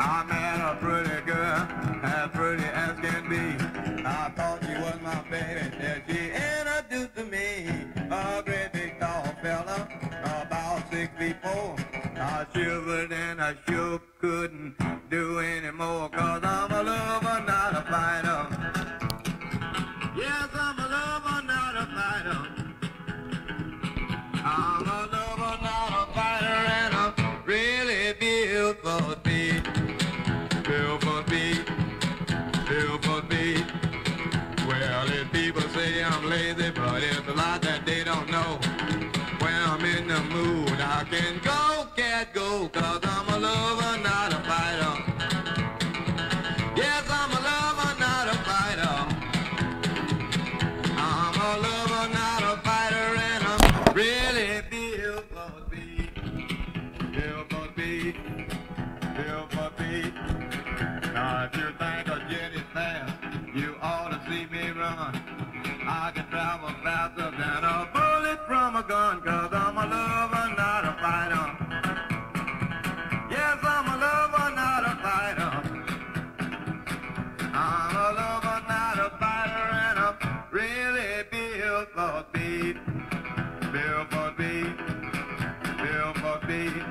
I met a pretty girl, as pretty as can be. I thought she was my baby, till she introduced to me. A great big tall fella, about 6'4". I shivered and I sure couldn't do any more, 'cause I'm a lover, not a fighter. Yes, I'm a lover, not a fighter. I'm a lover, not a fighter, and I'm really built for speed. Built for speed. Built for speed. Well, if people say I'm lazy, but it's a lot that they don't know. When I'm in the mood, I can go, can't go, 'cause I'm a lover, not a fighter. Yes, I'm a lover, not a fighter. I'm a lover, not a fighter, and I'm really built for speed. Built for speed. Built for speed. Now, if you think a jet is fast, you ought to see me run. I can travel faster than a bullet from a gun, 'cause I'm a lover, not a fighter. Yes, I'm a lover, not a fighter. I'm a lover, not a fighter, and I'm really built for speed. Built for speed. Built for speed.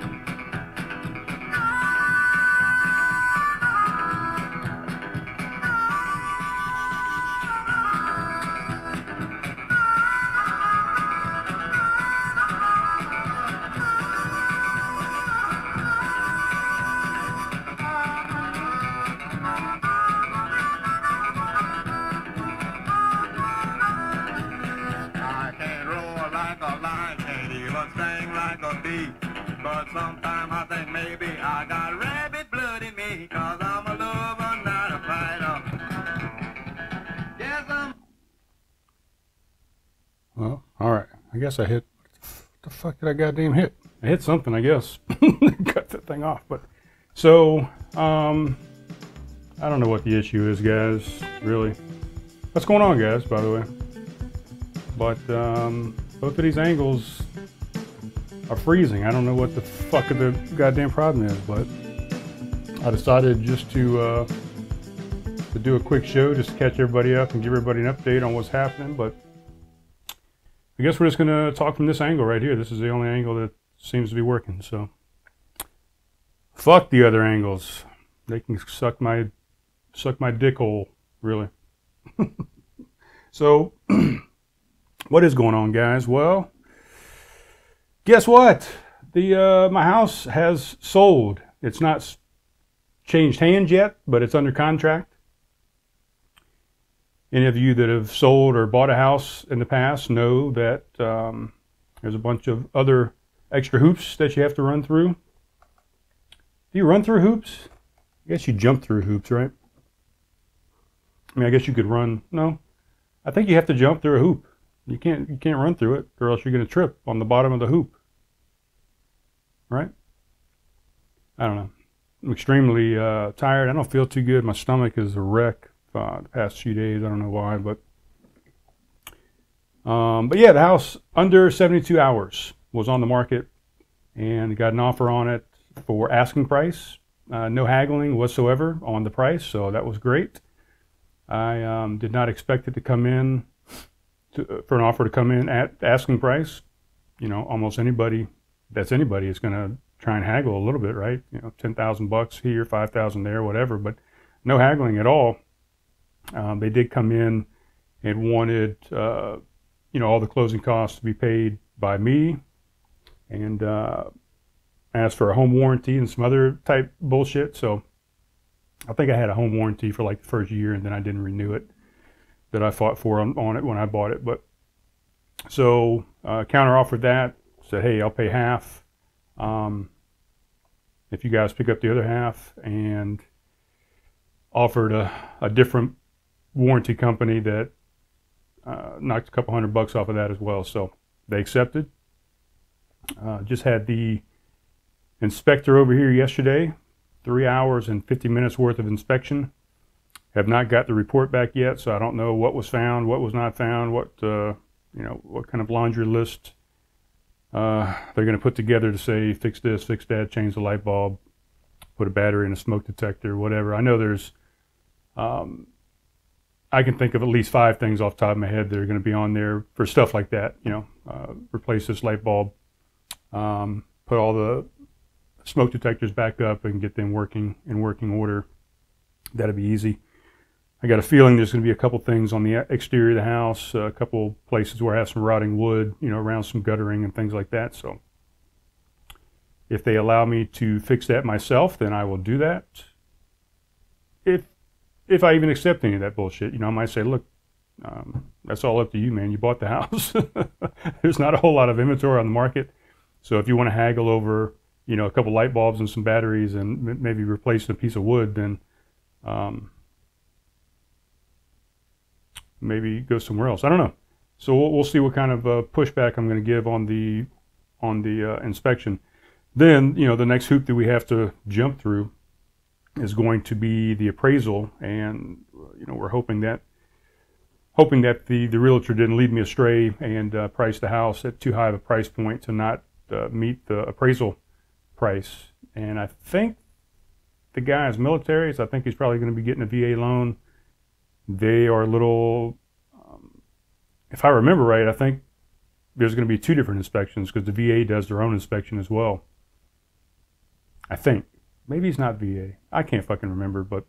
But sometimes I think maybe I got rabbit blood in me, 'cause I'm a lover, not a fighter. Yes, I'm... Well, alright. I guess I hit... What the fuck did I goddamn hit? I hit something, I guess. Cut that thing off, but... So, I don't know what the issue is, guys, really. What's going on, guys, by the way? But, both of these angles are freezing. I don't know what the fuck the goddamn problem is, but I decided just to do a quick show just to catch everybody up and give everybody an update on what's happening. But I guess we're just gonna talk from this angle right here. This is the only angle that seems to be working, so fuck the other angles. They can suck my dick hole, really. So what is going on, guys? Well, guess what? My house has sold. It's not changed hands yet, but it's under contract. Any of you that have sold or bought a house in the past know that there's a bunch of other extra hoops that you have to run through. Do you run through hoops? I guess you jump through hoops, right? I mean, I guess you could run. No, I think you have to jump through a hoop. You can't run through it, or else you're going to trip on the bottom of the hoop. Right? I don't know. I'm extremely tired. I don't feel too good. My stomach is a wreck the past few days. I don't know why, but yeah, the house under 72 hours was on the market, and got an offer on it for asking price. No haggling whatsoever on the price, so that was great. I did not expect it to come in for an offer to come in at asking price. You know, almost anybody that's anybody is going to try and haggle a little bit, right? You know, $10,000 here, 5,000 there, whatever, but no haggling at all. They did come in and wanted, you know, all the closing costs to be paid by me, and asked for a home warranty and some other type bullshit. So I think I had a home warranty for like the first year, and then I didn't renew it, that I fought for on it when I bought it. But so counter offered that, said, hey, I'll pay half if you guys pick up the other half, and offered a different warranty company that knocked a couple $100 off of that as well. So they accepted. Just had the inspector over here yesterday, 3 hours and 50 minutes worth of inspection. Have not got the report back yet, so I don't know what was found, what was not found, what you know, what kind of laundry list they're going to put together to say fix this, fix that, change the light bulb, put a battery in a smoke detector, whatever. I know there's, I can think of at least 5 things off the top of my head that are going to be on there for stuff like that. You know, replace this light bulb, put all the smoke detectors back up and get them working in working order. That'll be easy. I got a feeling there's going to be a couple things on the exterior of the house, a couple places where I have some rotting wood, you know, around some guttering and things like that. So if they allow me to fix that myself, then I will do that. If I even accept any of that bullshit, you know, I might say, look, that's all up to you, man. You bought the house. There's not a whole lot of inventory on the market. So if you want to haggle over, you know, a couple light bulbs and some batteries and maybe replace a piece of wood, then maybe go somewhere else. I don't know. So we'll see what kind of pushback I'm going to give on the inspection. Then, you know, the next hoop that we have to jump through is going to be the appraisal, and you know, we're hoping that the realtor didn't lead me astray and price the house at too high of a price point to not meet the appraisal price. And I think the guy is military, so I think he's probably going to be getting a VA loan. They are a little, if I remember right, I think there's going to be 2 different inspections because the VA does their own inspection as well. I think. Maybe he's not VA. I can't fucking remember, but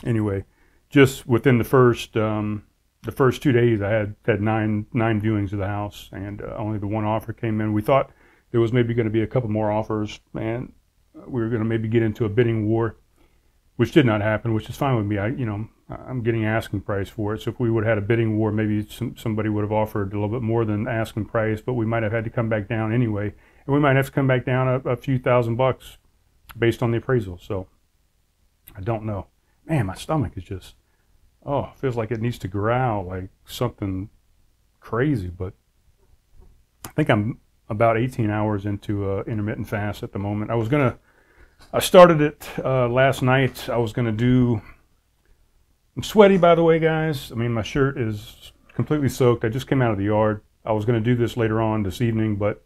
anyway, just within the first 2 days, I had nine viewings of the house, and only the 1 offer came in. We thought there was maybe going to be a couple more offers, and we were going to maybe get into a bidding war, which did not happen, which is fine with me. I'm getting asking price for it. So if we would have had a bidding war, maybe somebody would have offered a little bit more than asking price, but we might have had to come back down anyway, and we might have to come back down a few $1,000 based on the appraisal. So I don't know. Man, my stomach is just, feels like it needs to growl like something crazy. But I think I'm about 18 hours into intermittent fast at the moment. I started it last night. I was gonna do, I'm sweaty, by the way, guys. I mean, my shirt is completely soaked. I just came out of the yard. I was gonna do this later on this evening, but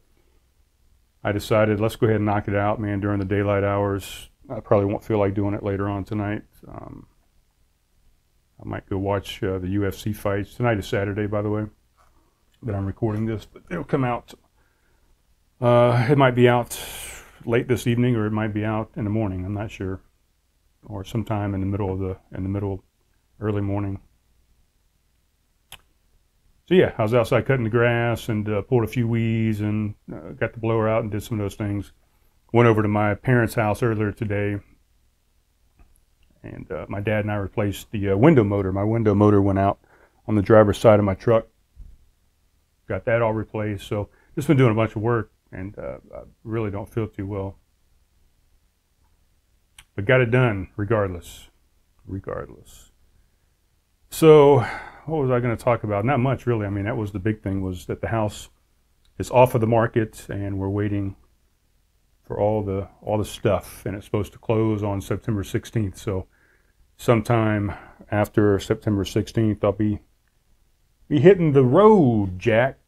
I decided let's go ahead and knock it out, man, during the daylight hours. I probably won't feel like doing it later on tonight. I might go watch the UFC fights. Tonight is Saturday, by the way, that I'm recording this, but it'll come out. It might be out late this evening, or it might be out in the morning. I'm not sure, or sometime in the middle, early morning. So yeah, I was outside cutting the grass and pulled a few weeds and got the blower out and did some of those things. Went over to my parents' house earlier today, and my dad and I replaced the window motor. My window motor went out on the driver's side of my truck. Got that all replaced. So just been doing a bunch of work, and I really don't feel too well. But got it done regardless. So what was I going to talk about? Not much, really. I mean, that was the big thing, was that the house is off of the market, and we're waiting for all the stuff, and it's supposed to close on September 16th. So sometime after September 16th, I'll be hitting the road, Jack.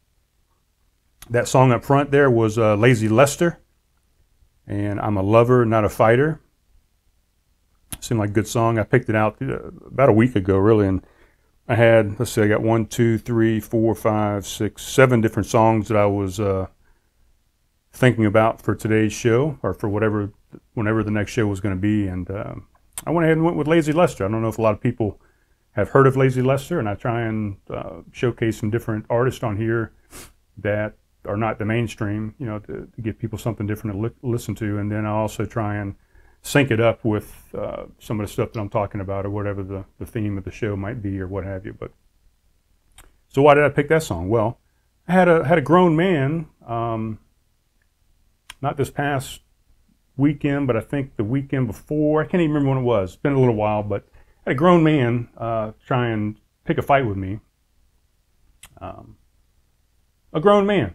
That song up front there was Lazy Lester, and I'm a lover, not a fighter. Seemed like a good song. I picked it out about a week ago, really, and I had, let's see, I got 1, 2, 3, 4, 5, 6, 7 different songs that I was thinking about for today's show, or for whenever the next show was going to be, and I went ahead and went with Lazy Lester. I don't know if a lot of people have heard of Lazy Lester, and I try and showcase some different artists on here that are not the mainstream, you know, to give people something different to listen to, and then I also try and sync it up with some of the stuff that I'm talking about, or whatever the theme of the show might be, or what have you. But so why did I pick that song? Well, I had a grown man, not this past weekend, but I think the weekend before. I can't even remember when it was. It's been a little while, but I had a grown man try and pick a fight with me. A grown man.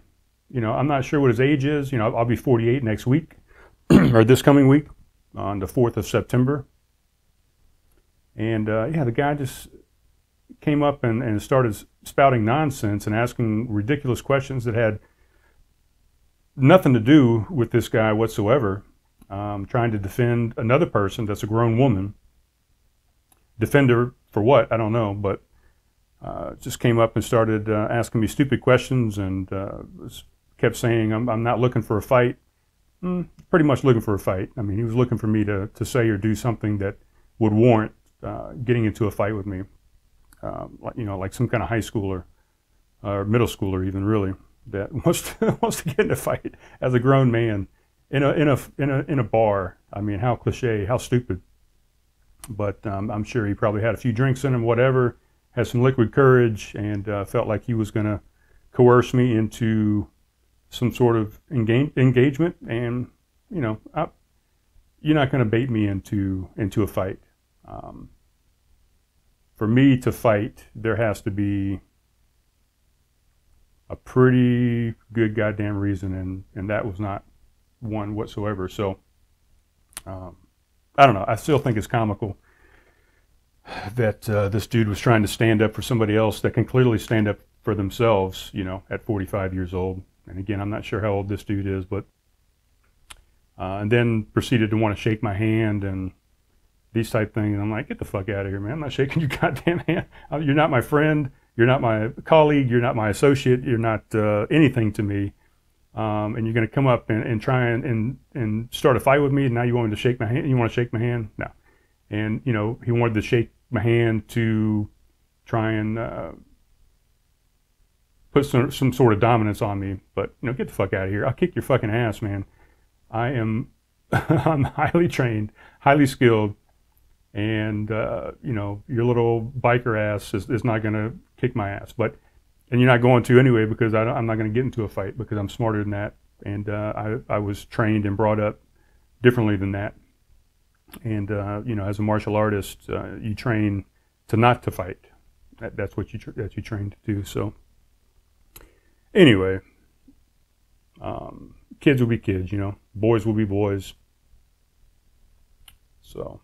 You know, I'm not sure what his age is. You know, I'll be 48 next week, or this coming week, on the 4th of September. And yeah, the guy just came up and started spouting nonsense and asking ridiculous questions that had nothing to do with this guy whatsoever. trying to defend another person that's a grown woman. Defend her for what? I don't know, but just came up and started asking me stupid questions and kept saying, I'm not looking for a fight. Pretty much looking for a fight. I mean, he was looking for me to say or do something that would warrant getting into a fight with me. Like some kind of high schooler or middle schooler even, really, that wants to get in a fight as a grown man in a bar. I mean, how cliche, how stupid. But I'm sure he probably had a few drinks in him, whatever, had some liquid courage, and felt like he was going to coerce me into some sort of engagement. And you're not going to bait me into a fight. For me to fight, there has to be a pretty good goddamn reason, and that was not one whatsoever. So I don't know. I still think it's comical that this dude was trying to stand up for somebody else that can clearly stand up for themselves, at 45 years old. And again, I'm not sure how old this dude is, but and then proceeded to want to shake my hand and these type things. And I'm like, get the fuck out of here, man. I'm not shaking your goddamn hand. You're not my friend. You're not my colleague. You're not my associate. You're not anything to me. And you're going to come up and try and start a fight with me. And now you want me to shake my hand? You want to shake my hand? No. And, he wanted to shake my hand to try and put some sort of dominance on me. But, get the fuck out of here. I'll kick your fucking ass, man. I'm highly trained, highly skilled. And, your little biker ass is not going to kick my ass. And you're not going to anyway, because I'm not going to get into a fight because I'm smarter than that. And I was trained and brought up differently than that. And, as a martial artist, you train to not to fight. That's what you train to do. So anyway, kids will be kids, boys will be boys. So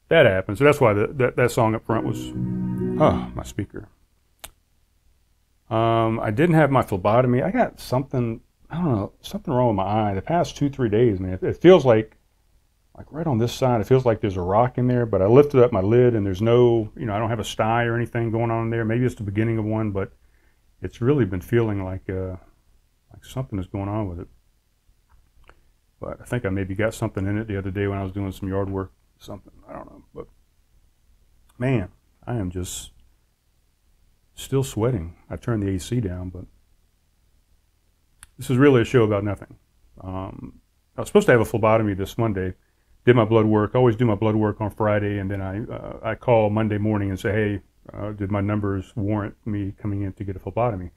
that happened. So that's why that song up front was, my speaker. I didn't have my phlebotomy. I got something, I don't know, something wrong with my eye. The past 2-3 days, man, it feels like right on this side, it feels like there's a rock in there, but I lifted up my lid and there's no, I don't have a sty or anything going on in there. Maybe it's the beginning of one, but it's really been feeling like something is going on with it. But I think I maybe got something in it the other day when I was doing some yard work, something, I don't know. But man, I am just still sweating. I turned the AC down, but this is really a show about nothing. I was supposed to have a phlebotomy this Monday. Did my blood work. I always do my blood work on Friday, and then I call Monday morning and say, hey, did my numbers warrant me coming in to get a phlebotomy?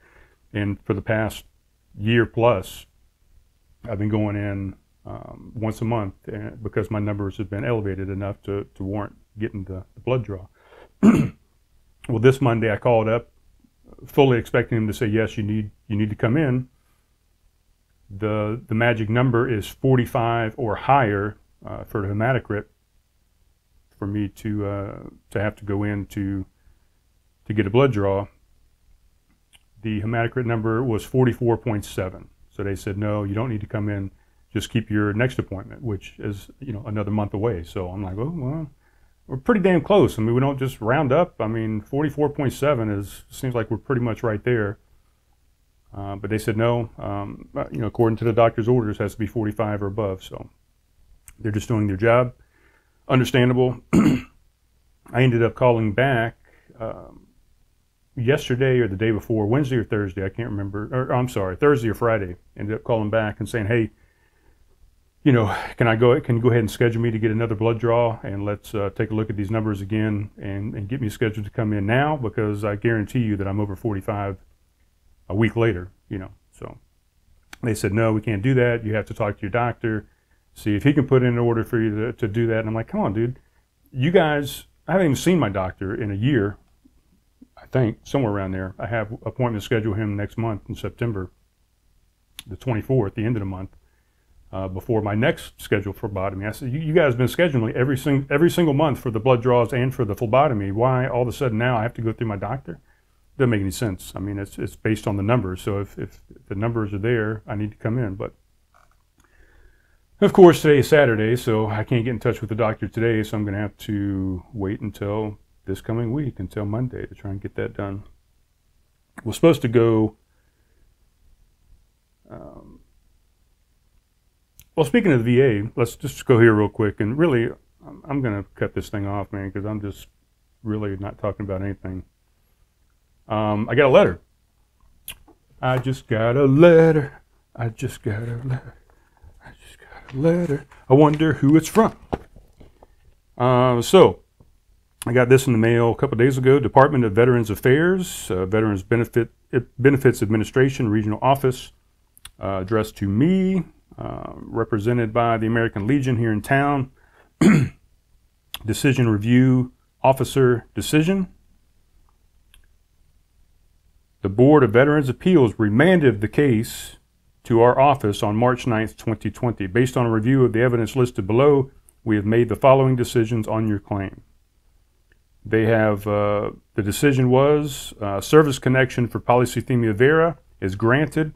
And for the past year plus, I've been going in once a month because my numbers have been elevated enough to warrant getting the blood draw. Well, this Monday I called up, fully expecting him to say, yes, you need to come in. The magic number is 45 or higher for the hematocrit for me to have to go in to get a blood draw. The hematocrit number was 44.7. So they said, no, you don't need to come in. Just keep your next appointment, which is another month away. So I'm like, oh, well, we're pretty damn close. I mean, we don't just round up. I mean, 44.7 seems like we're pretty much right there. But they said no. According to the doctor's orders, it has to be 45 or above. So they're just doing their job. Understandable. I ended up calling back yesterday or the day before, Wednesday or Thursday, I can't remember. Or I'm sorry, Thursday or Friday. Ended up calling back and saying, hey, can you go ahead and schedule me to get another blood draw, and let's take a look at these numbers again and get me scheduled to come in now, because I guarantee you that I'm over 45 a week later, So they said, no, we can't do that. You have to talk to your doctor, see if he can put in an order for you to do that. And I'm like, come on, dude. You guys, I haven't even seen my doctor in a year, I think, somewhere around there. I have appointment scheduled him next month in September, the 24th, the end of the month. Before my next schedule for phlebotomy. I said, you guys have been scheduling every single month for the blood draws and for the phlebotomy. Why all of a sudden now I have to go through my doctor? Doesn't make any sense. I mean, it's based on the numbers. So if the numbers are there, I need to come in. But Of course, today is Saturday, so I can't get in touch with the doctor today, so I'm going to have to wait until this coming week, until Monday, to try and get that done. We're supposed to go... well, speaking of the VA, let's just go here real quick. And really, I'm going to cut this thing off, man, because I'm just really not talking about anything. I got a letter. I just got a letter. I just got a letter. I just got a letter. I wonder who it's from. So, I got this in the mail a couple days ago. Department of Veterans Affairs, Veterans Benefits Administration, Regional Office, addressed to me. Represented by the American Legion here in town. Decision review officer decision. The Board of Veterans Appeals remanded the case to our office on March 9th, 2020. Based on a review of the evidence listed below, we have made the following decisions on your claim. They have, the decision was, service connection for polycythemia vera is granted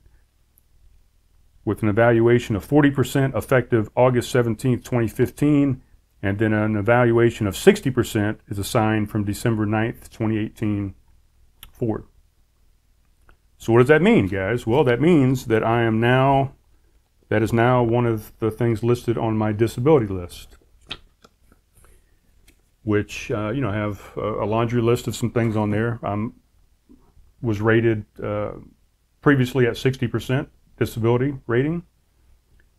with an evaluation of 40% effective August 17, 2015, and then an evaluation of 60% is assigned from December 9th, 2018 forward. So what does that mean, guys? Well, that means that that is now one of the things listed on my disability list, which, have a laundry list of some things on there. Was rated previously at 60%. Disability rating.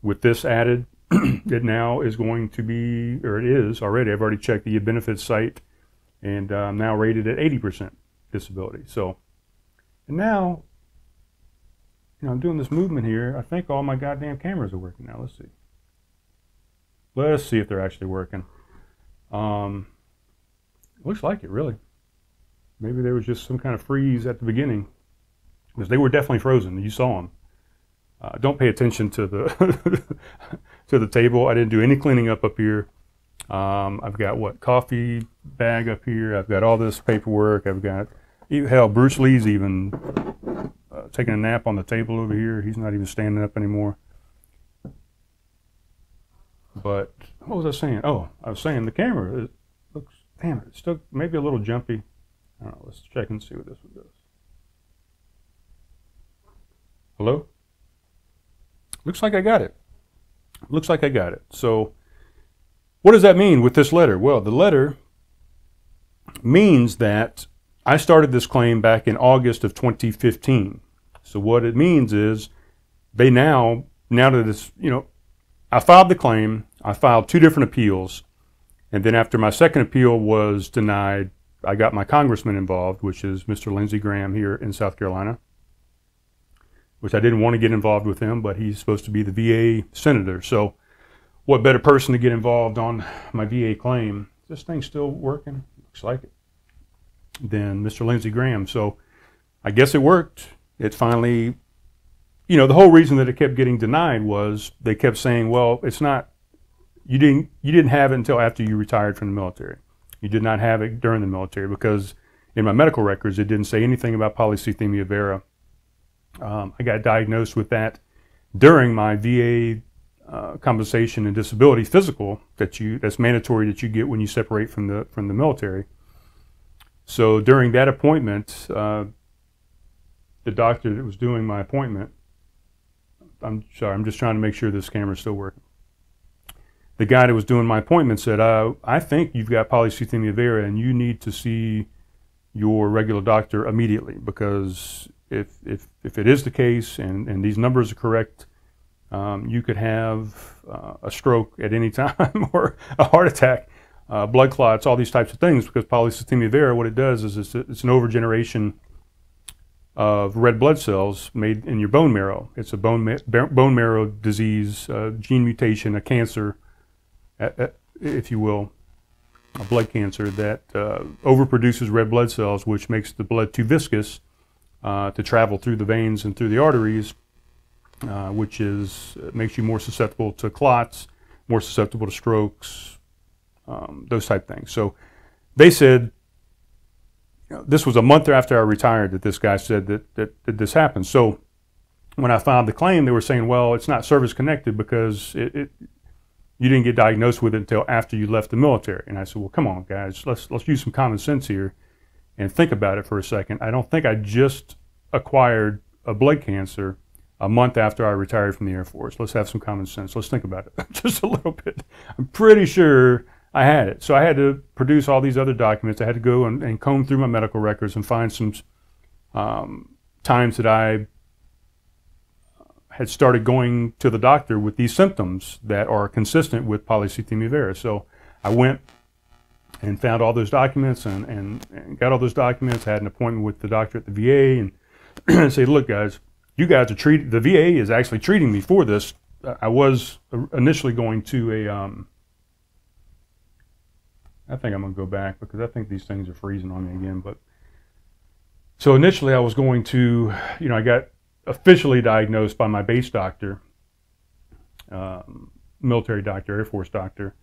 With this added, it now is going to be, or it is already, I've already checked the benefits site, and I'm now rated at 80% disability. So, and now, I'm doing this movement here. I think all my goddamn cameras are working now. Let's see. Let's see if they're actually working. Looks like it, really. Maybe there was just some kind of freeze at the beginning, because they were definitely frozen. You saw them. Don't pay attention to the to the table. I didn't do any cleaning up here. I've got coffee bag up here. I've got all this paperwork. I've got, hell, Bruce Lee's even taking a nap on the table over here. He's not even standing up anymore. But what was I saying? Oh, I was saying the camera looks, damn it, it's still maybe a little jumpy. I don't know. Let's check and see what this one does. Hello? Looks like I got it. Looks like I got it. So what does that mean with this letter? Well, the letter means that I started this claim back in August of 2015. So what it means is they now that it's, I filed the claim, I filed 2 different appeals, and then after my second appeal was denied, I got my congressman involved, which is Mr. Lindsey Graham here in South Carolina, which I didn't want to get involved with him, but he's supposed to be the VA senator. So what better person to get involved on my VA claim? This thing's still working, looks like it, than Mr. Lindsey Graham. So I guess it worked. It finally, the whole reason that it kept getting denied was they kept saying, well, it's not, you didn't have it until after you retired from the military. You did not have it during the military, because in my medical records, it didn't say anything about polycythemia vera. I got diagnosed with that during my VA compensation and disability physical that's mandatory that you get when you separate from the military. So during that appointment, the doctor that was doing my appointment, I'm sorry, I'm just trying to make sure this camera's still working. The guy that was doing my appointment said, I think you've got polycythemia vera and you need to see your regular doctor immediately, because if it is the case and these numbers are correct, you could have a stroke at any time or a heart attack, blood clots, all these types of things, because polycythemia vera, what it does is it's an overgeneration of red blood cells made in your bone marrow. It's a bone marrow disease, gene mutation, a cancer, if you will, a blood cancer that overproduces red blood cells, which makes the blood too viscous to travel through the veins and through the arteries, which makes you more susceptible to clots, more susceptible to strokes, those type things. So they said, this was a month after I retired that this guy said that this happened. So when I filed the claim, they were saying, well, it's not service connected because you didn't get diagnosed with it until after you left the military. And I said, well, come on, guys, let's use some common sense here and think about it for a second. I don't think I just acquired a blood cancer a month after I retired from the Air Force. Let's have some common sense. Let's think about it just a little bit. I'm pretty sure I had it. So I had to produce all these other documents. I had to go and comb through my medical records and find some times that I had started going to the doctor with these symptoms that are consistent with polycythemia vera. So I went and found all those documents and got all those documents, had an appointment with the doctor at the VA and said, look guys, you guys are treating, the VA is actually treating me for this. I was initially going to a, I think I'm gonna go back because I think these things are freezing on me again, but so initially I was going to, I got officially diagnosed by my base doctor, military doctor, Air Force doctor,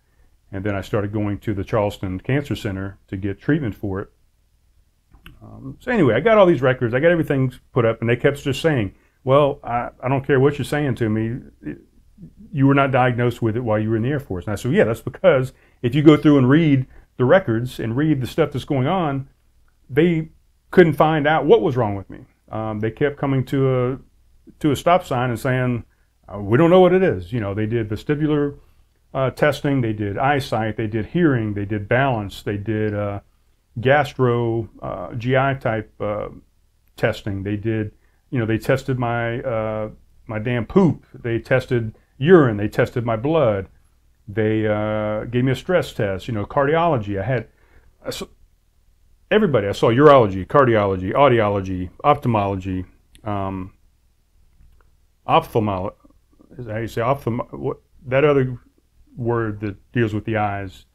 and then I started going to the Charleston Cancer Center to get treatment for it. So anyway, I got all these records, I got everything put up, and they kept just saying, well, I don't care what you're saying to me, you were not diagnosed with it while you were in the Air Force. And I said, yeah, that's because if you go through and read the records and read the stuff that's going on, they couldn't find out what was wrong with me. They kept coming to a stop sign and saying, we don't know what it is. They did vestibular testing, they did eyesight, they did hearing, they did balance, they did gastro, GI type testing. They did, they tested my my damn poop. They tested urine. They tested my blood. They gave me a stress test. Cardiology. I saw everybody. I saw urology, cardiology, audiology, ophthalmology, ophthalmology. Is that how you say what that other word that deals with the eyes?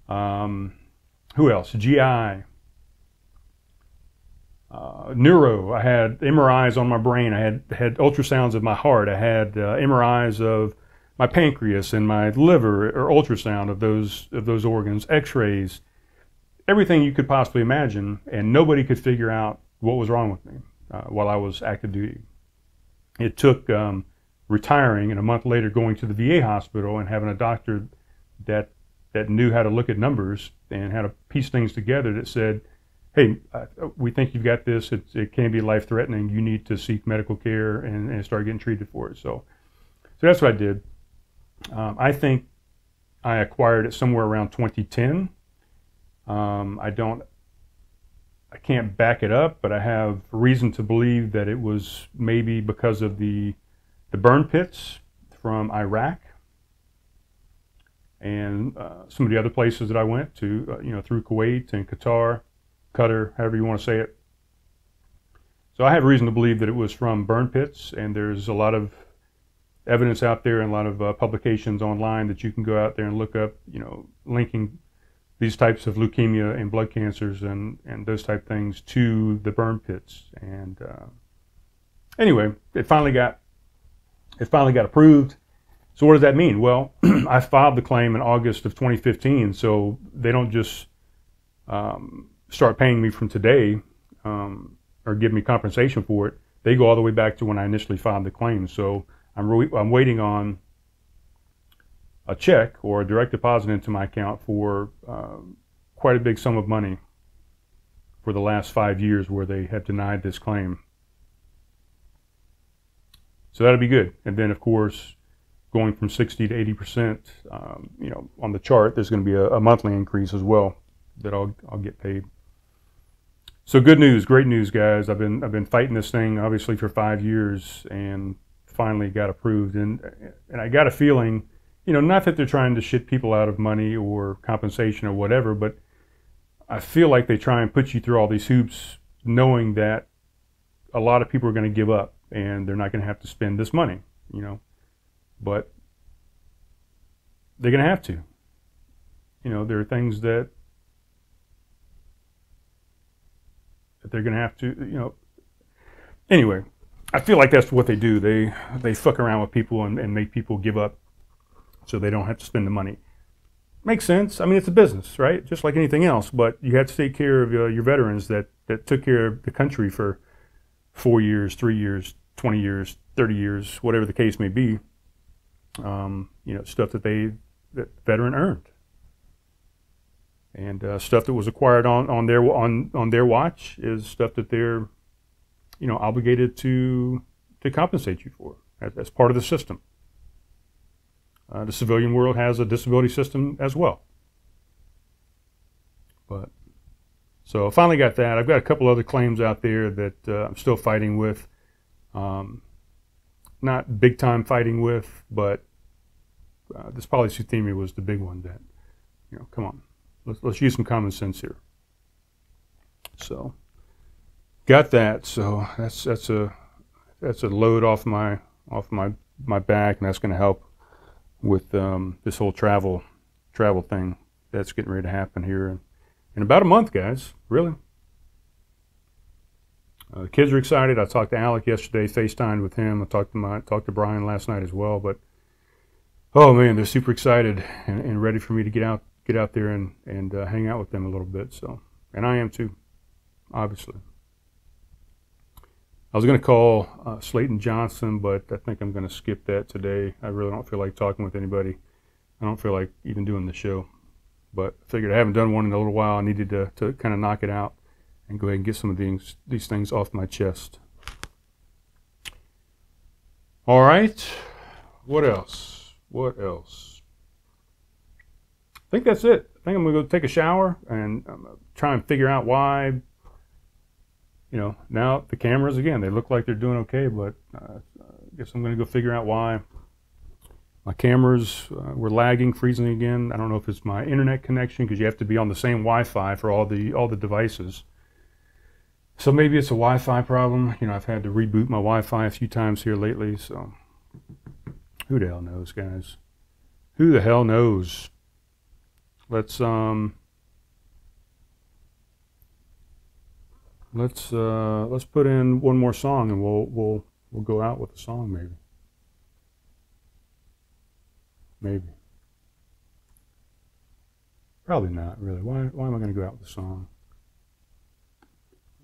Who else? GI. Neuro. I had MRIs on my brain. I had ultrasounds of my heart. I had MRIs of my pancreas and my liver, or ultrasound of those organs. X-rays, everything you could possibly imagine, and nobody could figure out what was wrong with me while I was active duty. It took retiring and a month later going to the VA hospital and having a doctor that knew how to look at numbers and how to piece things together that said, hey, we think you've got this, it can be life-threatening, you need to seek medical care and start getting treated for it. So that's what I did. I think I acquired it somewhere around 2010. I can't back it up, but I have reason to believe that it was maybe because of the burn pits from Iraq and some of the other places that I went to, through Kuwait and Qatar, however you want to say it. So I have reason to believe that it was from burn pits, and there's a lot of evidence out there and a lot of publications online that you can go out there and look up, linking these types of leukemia and blood cancers and those type things to the burn pits. And anyway, it finally got approved. So what does that mean? Well, I filed the claim in August of 2015, so they don't just start paying me from today or give me compensation for it. They go all the way back to when I initially filed the claim. So I'm waiting on a check or a direct deposit into my account for quite a big sum of money for the last 5 years where they have denied this claim. So that'll be good. And then, of course, going from 60 to 80%, on the chart, there's going to be a monthly increase as well that I'll get paid. So good news, great news, guys. I've been fighting this thing obviously for 5 years and finally got approved. And I got a feeling, not that they're trying to shit people out of money or compensation or whatever, but I feel like they try and put you through all these hoops knowing that a lot of people are going to give up and they're not going to have to spend this money, but they're going to have to. There are things that they're going to have to, Anyway, I feel like that's what they do. They fuck around with people and make people give up so they don't have to spend the money. Makes sense. I mean, it's a business, right? Just like anything else. But you have to take care of your veterans that took care of the country for 4 years, 3 years, 20 years, 30 years, whatever the case may be. You know, stuff that the veteran earned, and stuff that was acquired on their watch is stuff that they're, you know, obligated to compensate you for as part of the system. The civilian world has a disability system as well. But so I finally got that. I've got a couple other claims out there that I'm still fighting with. Not big time fighting with, but this polycythemia was the big one that, you know, come on, let's use some common sense here. So got that. So that's a load off my back, and that's going to help with this whole travel thing that's getting ready to happen here in about a month, guys. Really. The kids are excited. I talked to Alec yesterday, FaceTimed with him. I talked to Brian last night as well. But oh man, they're super excited and ready for me to get out there and hang out with them a little bit. So, and I am too, obviously. I was going to call Slayton Johnson, but I think I'm going to skip that today. I really don't feel like talking with anybody. I don't feel like even doing the show. But I figured I haven't done one in a little while. I needed to kind of knock it out and go ahead and get some of these things off my chest. All right. What else? What else? I think that's it. I think I'm going to go take a shower and try and figure out why, you know, now the cameras, again, they look like they're doing okay, but I guess I'm going to go figure out why my cameras were lagging, freezing again. I don't know if it's my internet connection, because you have to be on the same Wi-Fi for all the devices. So maybe it's a Wi-Fi problem. You know, I've had to reboot my Wi-Fi a few times here lately, so who the hell knows, guys? Who the hell knows? Let's put in one more song, and we'll go out with a song, maybe. Maybe. Probably not, really. Why am I going to go out with a song?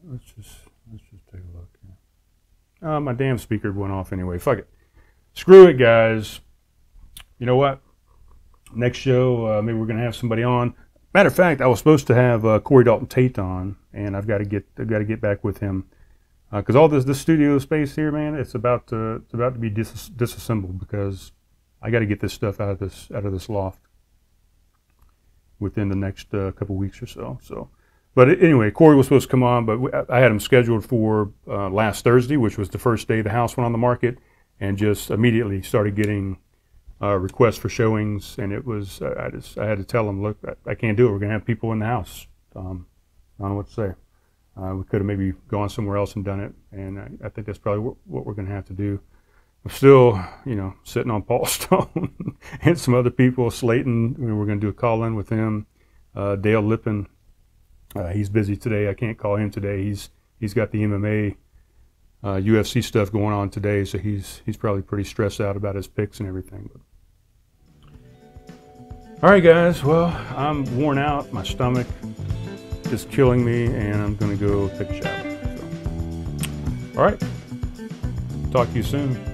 Let's just take a look here. My damn speaker went off anyway. Fuck it. Screw it, guys. You know what? Next show, maybe we're going to have somebody on. Matter of fact, I was supposed to have Corey Dalton Tate on, and I've got to get back with him, because all this studio space here, man, it's about to be disassembled, because I got to get this stuff out of this loft within the next couple weeks or so. So, but anyway, Corey was supposed to come on, but I had him scheduled for last Thursday, which was the first day the house went on the market, and just immediately started getting requests for showings, and it was I had to tell him, look, I can't do it. We're gonna have people in the house. I don't know what to say. We could have maybe gone somewhere else and done it, and I think that's probably what we're gonna have to do. I'm still, you know, sitting on Paul Stone and some other people. Slayton, we're going to do a call-in with him. Dale Lippin, he's busy today. I can't call him today. He's got the MMA, UFC stuff going on today, so he's probably pretty stressed out about his picks and everything. All right, guys. Well, I'm worn out. My stomach is killing me, and I'm going to go take a shower. So, all right. Talk to you soon.